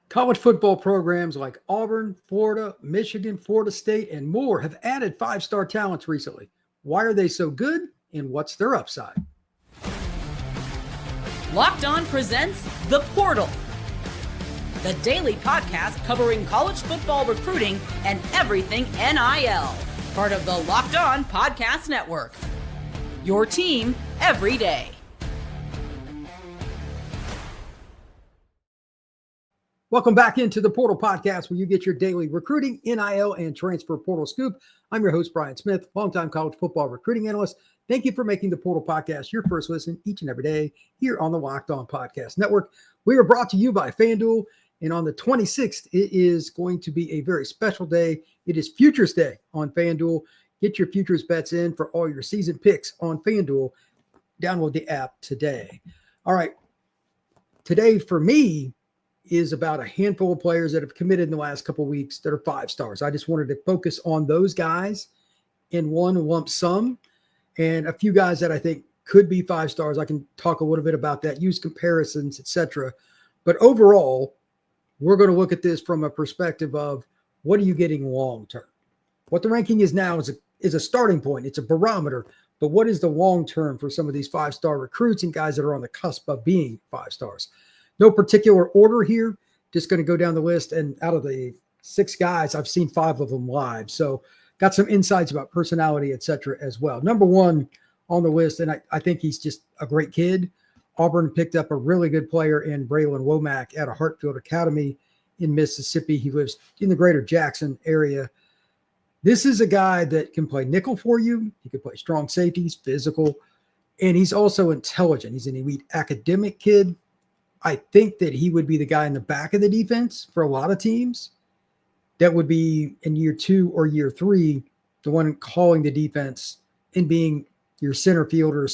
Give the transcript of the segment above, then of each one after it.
College football programs like Auburn, Florida, Michigan, Florida State, and more have added five-star talents recently. Why are they so good, and what's their upside? Locked On presents The Portal, the daily podcast covering college football recruiting and everything NIL. Part of the Locked On Podcast Network. Your team every day. Welcome back into the Portal Podcast, where you get your daily recruiting, NIL, and transfer portal scoop. I'm your host, Brian Smith, longtime college football recruiting analyst. Thank you for making the Portal Podcast your first listen each and every day here on the Locked On Podcast Network. We are brought to you by FanDuel, and on the 26th, it is going to be a very special day. It is Futures Day on FanDuel. Get your futures bets in for all your season picks on FanDuel. Download the app today. All right, today for me is about a handful of players that have committed in the last couple of weeks that are five stars. I just wanted to focus on those guys in one lump sum, and a few guys that I think could be five stars. I can talk a little bit about that, use comparisons, etc. But overall, we're going to look at this from a perspective of what are you getting long term. What the ranking is now is a starting point. It's a barometer. But what is the long term for some of these five-star recruits and guys that are on the cusp of being five stars? No particular order here. Just going to go down the list. And out of the six guys, I've seen five of them live. So got some insights about personality, et cetera, as well. Number one on the list, and I think he's just a great kid. Auburn picked up a really good player in Braylon Womack at a Hartfield Academy in Mississippi. He lives in the greater Jackson area. This is a guy that can play nickel for you. He can play strong safeties, physical, and he's also intelligent. He's an elite academic kid. I think that he would be the guy in the back of the defense for a lot of teams. That would be in year two or year three, the one calling the defense and being your center fielder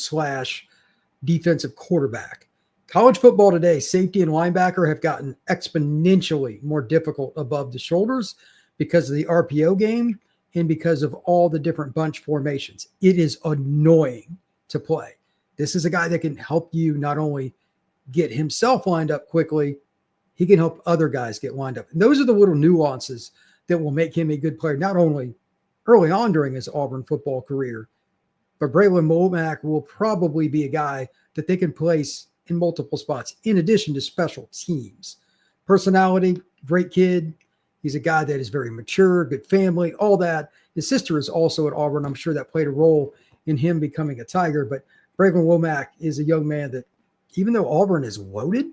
/ defensive quarterback. College football today, safety and linebacker have gotten exponentially more difficult above the shoulders because of the RPO game and because of all the different bunch formations. It is annoying to play. This is a guy that can help you not only get himself lined up quickly, he can help other guys get lined up. And those are the little nuances that will make him a good player, not only early on during his Auburn football career, but Braylon Womack will probably be a guy that they can place in multiple spots, in addition to special teams. Personality, great kid. He's a guy that is very mature, good family, all that. His sister is also at Auburn. I'm sure that played a role in him becoming a Tiger. But Braylon Womack is a young man that, even though Auburn is loaded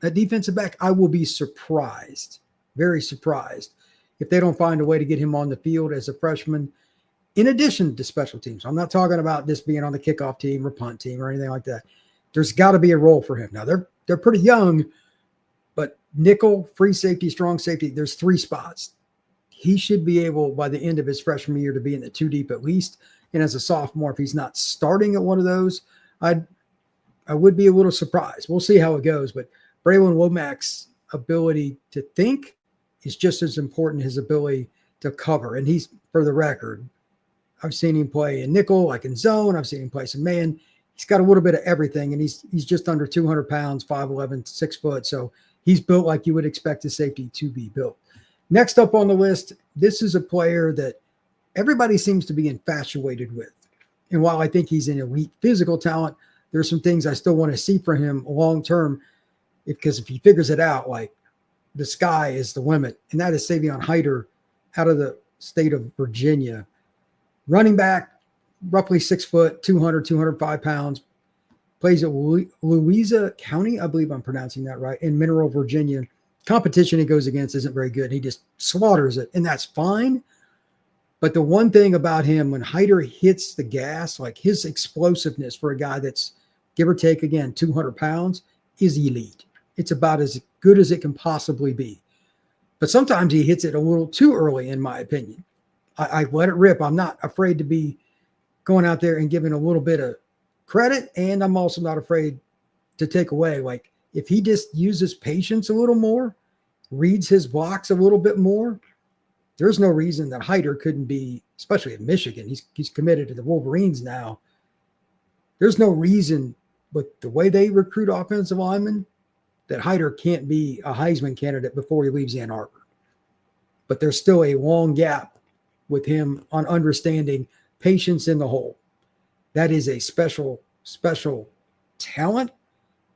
at defensive back, I will be surprised, very surprised, if they don't find a way to get him on the field as a freshman, in addition to special teams. I'm not talking about this being on the kickoff team or punt team or anything like that. There's got to be a role for him. Now, they're pretty young, but nickel, free safety, strong safety, there's three spots. He should be able, by the end of his freshman year, to be in the two deep at least. And as a sophomore, if he's not starting at one of those, I would be a little surprised. We'll see how it goes. But Braylon Womack's ability to think is just as important as his ability to cover. And he's, for the record, I've seen him play in nickel, like in zone. I've seen him play some man. He's got a little bit of everything, and he's just under 200 pounds, 5'11", 6 foot. So he's built like you would expect a safety to be built. Next up on the list, this is a player that everybody seems to be infatuated with. And while I think he's an elite physical talent, there's some things I still want to see from him long term, because if he figures it out, like, the sky is the limit. And that is Savion Hyder out of the state of Virginia. Running back, roughly 6 foot, 200, 205 pounds, plays at Louisa County, I believe I'm pronouncing that right, in Mineral, Virginia. Competition he goes against isn't very good. He just slaughters it, and that's fine. But the one thing about him, when Hyder hits the gas, like his explosiveness for a guy that's, give or take, again, 200 pounds, is elite. It's about as good as it can possibly be. But sometimes he hits it a little too early, in my opinion. I let it rip. I'm not afraid to be going out there and giving a little bit of credit, and I'm also not afraid to take away. Like, if he just uses patience a little more, reads his blocks a little bit more, there's no reason that Hyder couldn't be, especially in Michigan. He's committed to the Wolverines now. There's no reason, but the way they recruit offensive linemen, that Hyder can't be a Heisman candidate before he leaves Ann Arbor. But there's still a long gap with him on understanding patience in the hole. That is a special, special talent.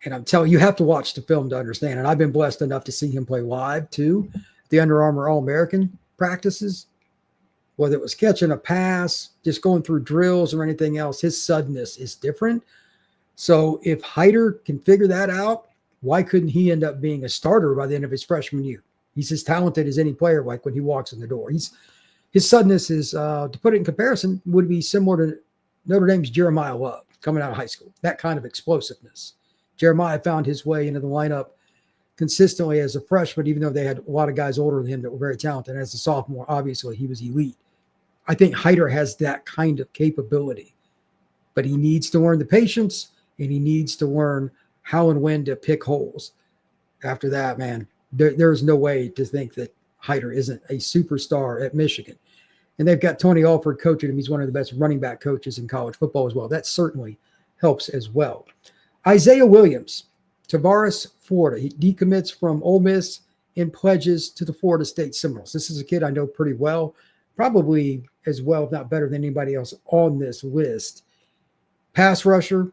And I'm telling you, you have to watch the film to understand. And I've been blessed enough to see him play live too. The Under Armour All-American practices, whether it was catching a pass, just going through drills or anything else, his suddenness is different. So if Hyder can figure that out, why couldn't he end up being a starter by the end of his freshman year? He's as talented as any player, like when he walks in the door. His suddenness is, to put it in comparison, would be similar to Notre Dame's Jeremiah Love coming out of high school. That kind of explosiveness. Jeremiah found his way into the lineup consistently as a freshman, even though they had a lot of guys older than him that were very talented. And as a sophomore, obviously, he was elite. I think Hyder has that kind of capability, but he needs to learn the patience and he needs to learn how and when to pick holes. After that, man, there's no way to think that Hyder isn't a superstar at Michigan. And they've got Tony Alford coaching him. He's one of the best running back coaches in college football as well. That certainly helps as well. Izayia Williams, Tavares, Florida. He decommits from Ole Miss and pledges to the Florida State Seminoles. This is a kid I know pretty well, probably as well, if not better than anybody else on this list. Pass rusher,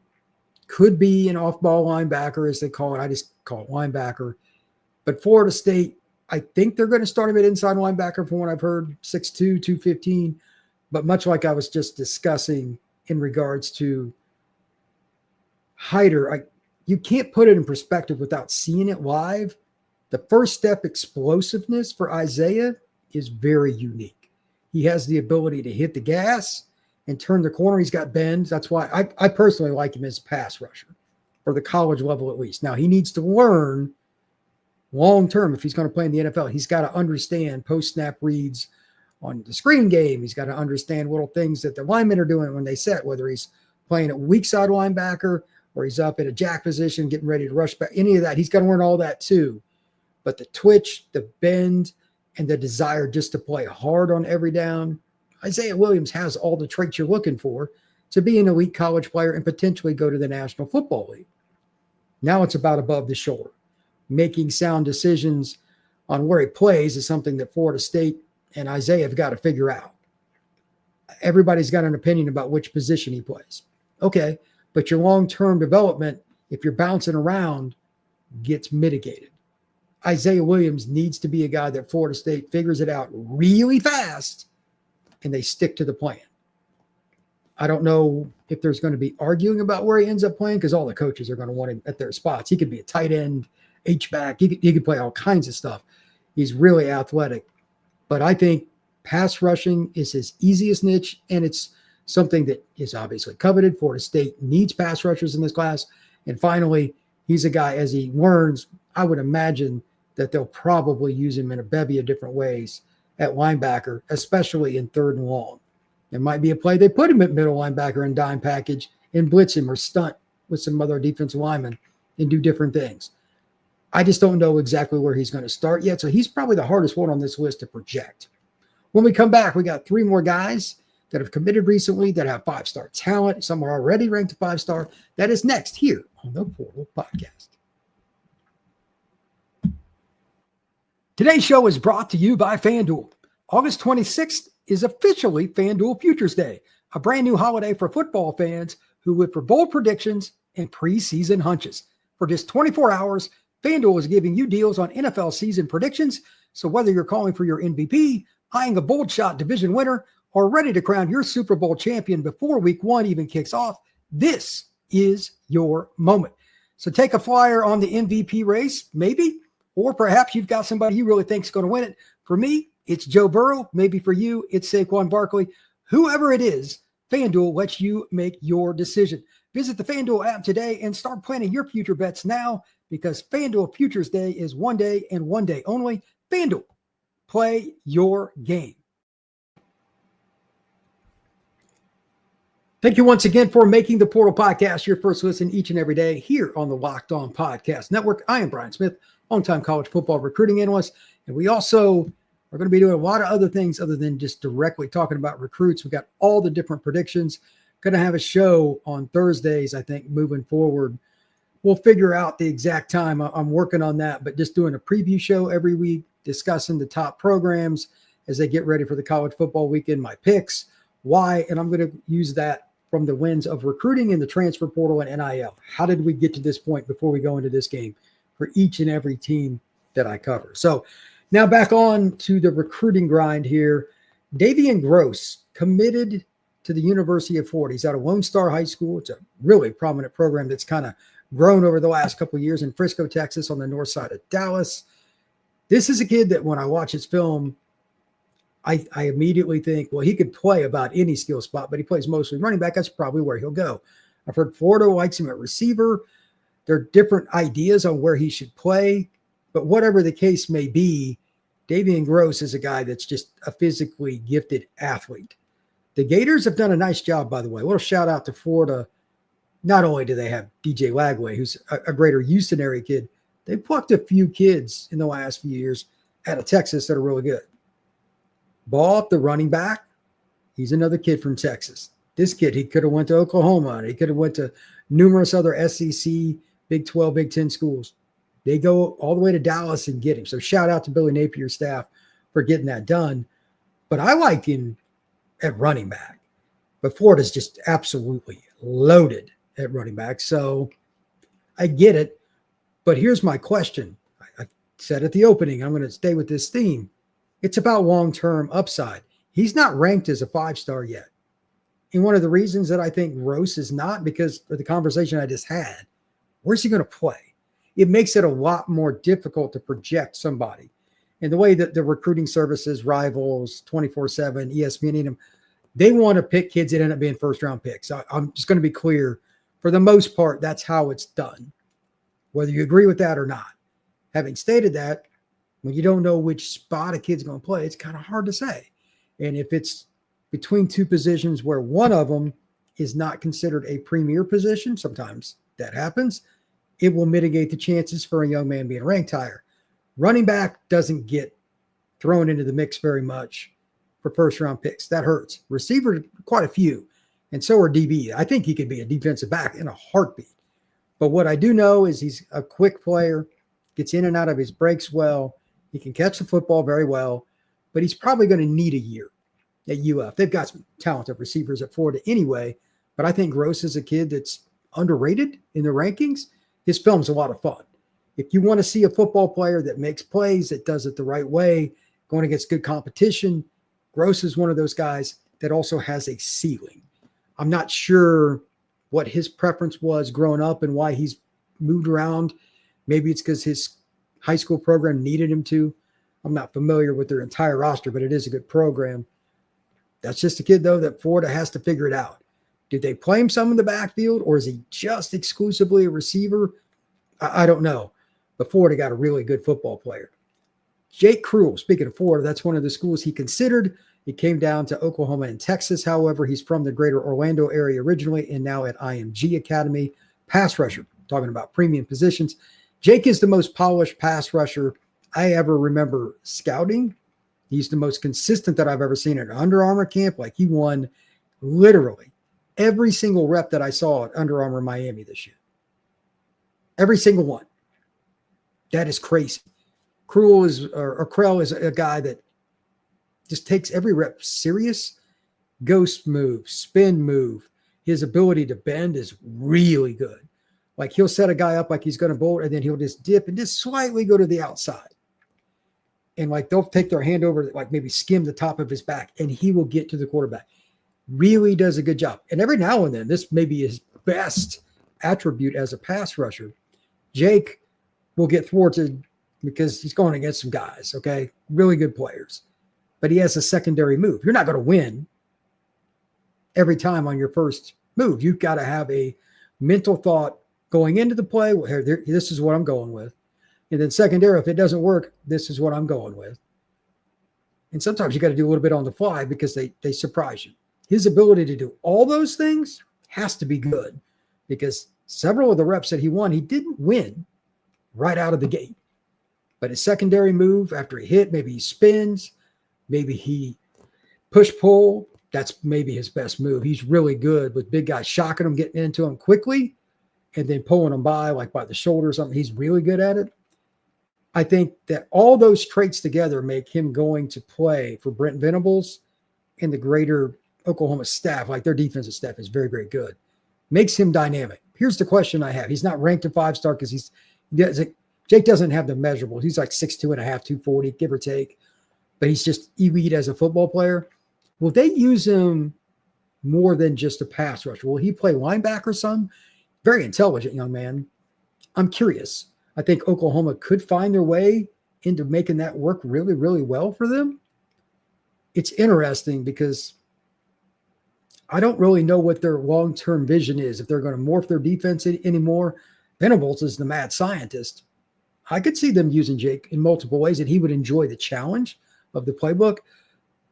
could be an off-ball linebacker, as they call it. I just call it linebacker. But Florida State, I think they're going to start him at inside linebacker from what I've heard, 6'2", 215. But much like I was just discussing in regards to Hyder, you can't put it in perspective without seeing it live. The first step explosiveness for Izayia is very unique. He has the ability to hit the gas and turn the corner. He's got bends. That's why I personally like him as a pass rusher for the college level at least. Now, he needs to learn long-term if he's going to play in the NFL. He's got to understand post-snap reads on the screen game. He's got to understand little things that the linemen are doing when they set, whether he's playing at weak side linebacker or he's up at a jack position getting ready to rush back, any of that. He's got to learn all that too. But the twitch, the bend, and the desire just to play hard on every down, Izayia Williams has all the traits you're looking for to be an elite college player and potentially go to the National Football League. Now it's about above the shoulder. Making sound decisions on where he plays is something that Florida State and Izayia have got to figure out. Everybody's got an opinion about which position he plays. Okay, but your long-term development, if you're bouncing around, gets mitigated. Izayia Williams needs to be a guy that Florida State figures it out really fast and they stick to the plan. I don't know if there's going to be arguing about where he ends up playing because all the coaches are going to want him at their spots. He could be a tight end, H-back. He could play all kinds of stuff. He's really athletic. But I think pass rushing is his easiest niche, and it's something that is obviously coveted. Florida State needs pass rushers in this class. And finally, he's a guy, as he learns, I would imagine that they'll probably use him in a bevy of different ways at linebacker, especially in third and long. There might be a play they put him at middle linebacker and dime package and blitz him or stunt with some other defensive linemen and do different things. I just don't know exactly where he's going to start yet. So he's probably the hardest one on this list to project. When we come back, we got 3 more guys that have committed recently that have 5-star talent. Some are already ranked 5-star. That is next here on the Portal Podcast. Today's show is brought to you by FanDuel. August 26th is officially FanDuel Futures Day, a brand new holiday for football fans who live for bold predictions and preseason hunches. For just 24 hours, FanDuel is giving you deals on NFL season predictions. So whether you're calling for your MVP, eyeing a bold shot division winner, or ready to crown your Super Bowl champion before week 1 even kicks off, this is your moment. So take a flyer on the MVP race, maybe, or perhaps you've got somebody you really think is going to win it. For me, it's Joe Burrow. Maybe for you, it's Saquon Barkley. Whoever it is, FanDuel lets you make your decision. Visit the FanDuel app today and start planning your future bets now because FanDuel Futures Day is one day and one day only. FanDuel, play your game. Thank you once again for making the Portal Podcast your first listen each and every day here on the Locked On Podcast Network. I am Brian Smith, longtime college football recruiting analyst, and we also are going to be doing a lot of other things other than just directly talking about recruits. We've got all the different predictions. Going to have a show on Thursdays, I think, moving forward we'll figure out the exact time. I'm working on that, but just doing a preview show every week, discussing the top programs as they get ready for the college football weekend, my picks, why, and I'm going to use that from the lens of recruiting in the transfer portal and NIL. How did we get to this point before we go into this game for each and every team that I cover? So now back on to the recruiting grind here. Davian Gross committed to the University of Florida. He's out of Lone Star High School. It's a really prominent program that's kind of grown over the last couple of years in Frisco, Texas, on the north side of Dallas. This is a kid that when I watch his film, I immediately think, well, he could play about any skill spot, but he plays mostly running back. That's probably where he'll go. I've heard Florida likes him at receiver. There are different ideas on where he should play, but whatever the case may be, Davian Gross is a guy that's just a physically gifted athlete. The Gators have done a nice job, by the way. A little shout out to Florida. Not only do they have DJ Lagway, who's a greater Houston area kid, they plucked a few kids in the last few years out of Texas that are really good. Ball, the running back, he's another kid from Texas. This kid, he could have went to Oklahoma, and he could have went to numerous other SEC, Big 12, Big 10 schools. They go all the way to Dallas and get him. So shout out to Billy Napier's staff for getting that done. But I like him at running back. But Florida's just absolutely loaded at running back. So I get it. But here's my question. I said at the opening, I'm going to stay with this theme. It's about long-term upside. He's not ranked as a 5-star yet. And one of the reasons that I think Gross is not, because of the conversation I just had, where's he going to play? It makes it a lot more difficult to project somebody. And the way that the recruiting services, Rivals, 24/7, ESPN, they want to pick kids that end up being first-round picks. I'm just going to be clear. For the most part, that's how it's done, whether you agree with that or not. Having stated that, when you don't know which spot a kid's going to play, it's kind of hard to say. And if it's between two positions where one of them is not considered a premier position, sometimes that happens, it will mitigate the chances for a young man being ranked higher. Running back doesn't get thrown into the mix very much for first-round picks. That hurts. Receiver, quite a few. And so are DB. I think he could be a defensive back in a heartbeat. But what I do know is he's a quick player, gets in and out of his breaks well. He can catch the football very well, but he's probably going to need a year at UF. They've got some talented receivers at Florida anyway, but I think Gross is a kid that's underrated in the rankings. His film's a lot of fun. If you want to see a football player that makes plays, that does it the right way, going against good competition, Gross is one of those guys that also has a ceiling. I'm not sure what his preference was growing up and why he's moved around. Maybe it's because his high school program needed him to. I'm not familiar with their entire roster, but it is a good program. That's just a kid, though, that Florida has to figure it out. Did they play him some in the backfield, or is he just exclusively a receiver? I don't know. But Florida got a really good football player. Jake Cruel, speaking of Florida, that's one of the schools he considered. He came down to Oklahoma and Texas. However, he's from the greater Orlando area originally and now at IMG Academy. Pass rusher, talking about premium positions. Jake is the most polished pass rusher I ever remember scouting. He's the most consistent that I've ever seen at an Under Armour camp. Like, he won literally every single rep that I saw at Under Armour Miami this year. Every single one. That is crazy. Krell is a guy that just takes every rep serious. Ghost move, spin move. His ability to bend is really good. Like, he'll set a guy up like he's going to bolt, and then he'll just dip and just slightly go to the outside. And like, they'll take their hand over, like maybe skim the top of his back, and he will get to the quarterback. Really does a good job. And every now and then, this may be his best attribute as a pass rusher. Jake will get thwarted because he's going against some guys, okay? Really good players. But he has a secondary move. You're not going to win every time on your first move. You've got to have a mental thought going into the play. Well, this is what I'm going with. And then secondary, if it doesn't work, this is what I'm going with. And sometimes you got to do a little bit on the fly because they surprise you. His ability to do all those things has to be good, because several of the reps that he won, he didn't win right out of the gate. But his secondary move, after he hit, maybe he spins, maybe he push-pull. That's maybe his best move. He's really good with big guys shocking him, getting into him quickly. and then pulling them by, like by the shoulder or something. He's really good at it. I think that all those traits together make him going to play for Brent Venables and the greater Oklahoma staff. Like their defensive staff is very, very good. Makes him dynamic. Here's the question I have. He's not ranked a 5-star because Jake doesn't have the measurables. He's like 6'2.5", 240, give or take. But he's just elite as a football player. Will they use him more than just a pass rusher? Will he play linebacker some? Very intelligent young man. I'm curious. I think Oklahoma could find their way into making that work really, really well for them. It's interesting because I don't really know what their long-term vision is, if they're going to morph their defense anymore. Venables is the mad scientist. I could see them using Jake in multiple ways, and he would enjoy the challenge of the playbook.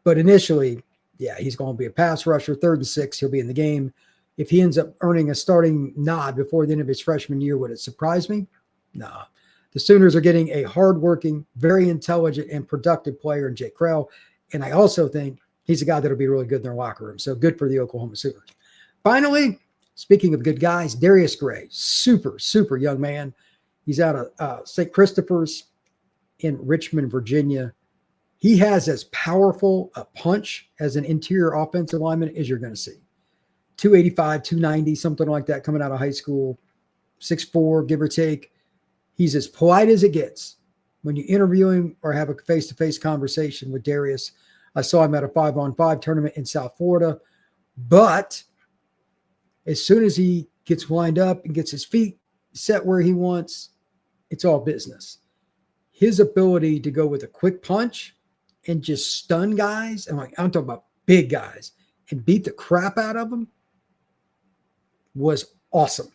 But initially, yeah, he's going to be a pass rusher, 3rd and 6. He'll be in the game. If he ends up earning a starting nod before the end of his freshman year, would it surprise me? No. The Sooners are getting a hardworking, very intelligent, and productive player in Jake Krell. And I also think he's a guy that'll be really good in their locker room. So good for the Oklahoma Sooners. Finally, speaking of good guys, Darius Gray, super, super young man. He's out of St. Christopher's in Richmond, Virginia. He has as powerful a punch as an interior offensive lineman as you're going to see. 285, 290, something like that coming out of high school. 6'4", give or take. He's as polite as it gets. When you interview him or have a face-to-face conversation with Darius, I saw him at a 5-on-5 tournament in South Florida. But as soon as he gets lined up and gets his feet set where he wants, it's all business. His ability to go with a quick punch and just stun guys, and I'm talking about big guys, and beat the crap out of them was awesome.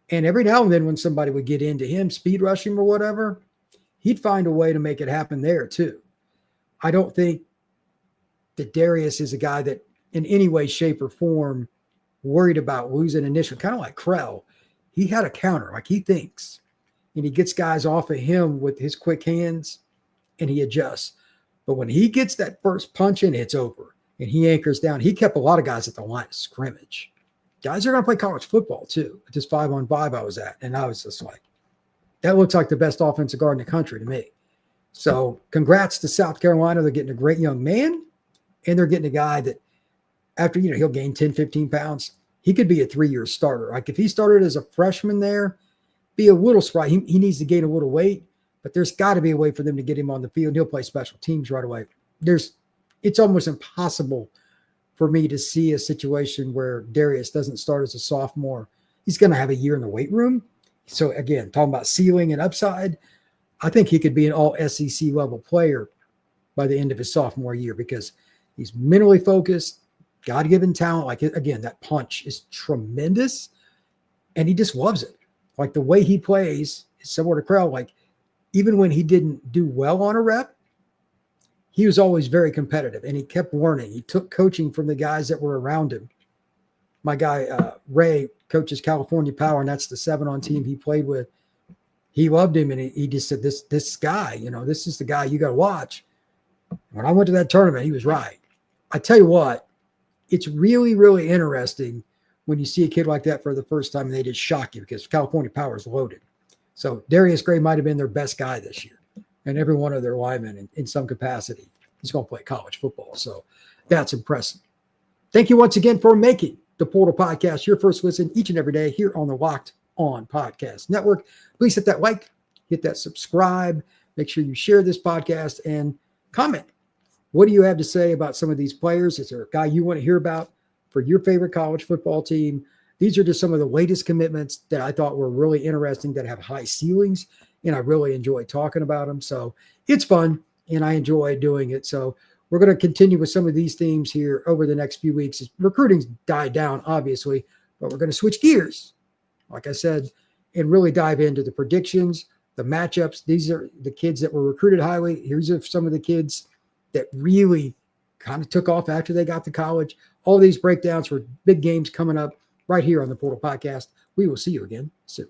And every now and then when somebody would get into him, speed rush him or whatever, he'd find a way to make it happen there too. I don't think that Darius is a guy that in any way, shape, or form worried about losing initial, kind of like Krell. He had a counter, like he thinks, and he gets guys off of him with his quick hands and he adjusts. But when he gets that first punch in, it's over. And he anchors down. He kept a lot of guys at the line of scrimmage. Guys are going to play college football too. At this 5-on-5 I was at. And I was just like, that looks like the best offensive guard in the country to me. So congrats to South Carolina. They're getting a great young man. And they're getting a guy that after, he'll gain 10, 15 pounds. He could be a 3-year starter. Like if he started as a freshman there, be a little spry. He needs to gain a little weight. But there's got to be a way for them to get him on the field. He'll play special teams right away. It's almost impossible for me to see a situation where Darius doesn't start as a sophomore. He's going to have a year in the weight room. So again, talking about ceiling and upside, I think he could be an all SEC level player by the end of his sophomore year because he's mentally focused, God-given talent. Like again, that punch is tremendous and he just loves it. Like the way he plays is similar to Krell. Like even when he didn't do well on a rep, he was always very competitive and he kept learning. He took coaching from the guys that were around him. My guy, Ray, coaches California Power, and that's the 7-on team he played with. He loved him, and he just said, this guy, this is the guy you got to watch. When I went to that tournament, he was right. I tell you what, it's really, really interesting when you see a kid like that for the first time and they just shock you because California Power is loaded. So Darius Gray might have been their best guy this year. And every one of their linemen in some capacity is going to play college football. So that's impressive. Thank you once again for making the Portal Podcast your first listen each and every day here on the Locked On Podcast Network. Please hit that like, hit that subscribe. Make sure you share this podcast and comment. What do you have to say about some of these players? Is there a guy you want to hear about for your favorite college football team? These are just some of the latest commitments that I thought were really interesting that have high ceilings. And I really enjoy talking about them. So it's fun and I enjoy doing it. So we're going to continue with some of these themes here over the next few weeks. Recruiting's died down, obviously, but we're going to switch gears, like I said, and really dive into the predictions, the matchups. These are the kids that were recruited highly. Here's some of the kids that really kind of took off after they got to college. All these breakdowns for big games coming up right here on the Portal Podcast. We will see you again soon.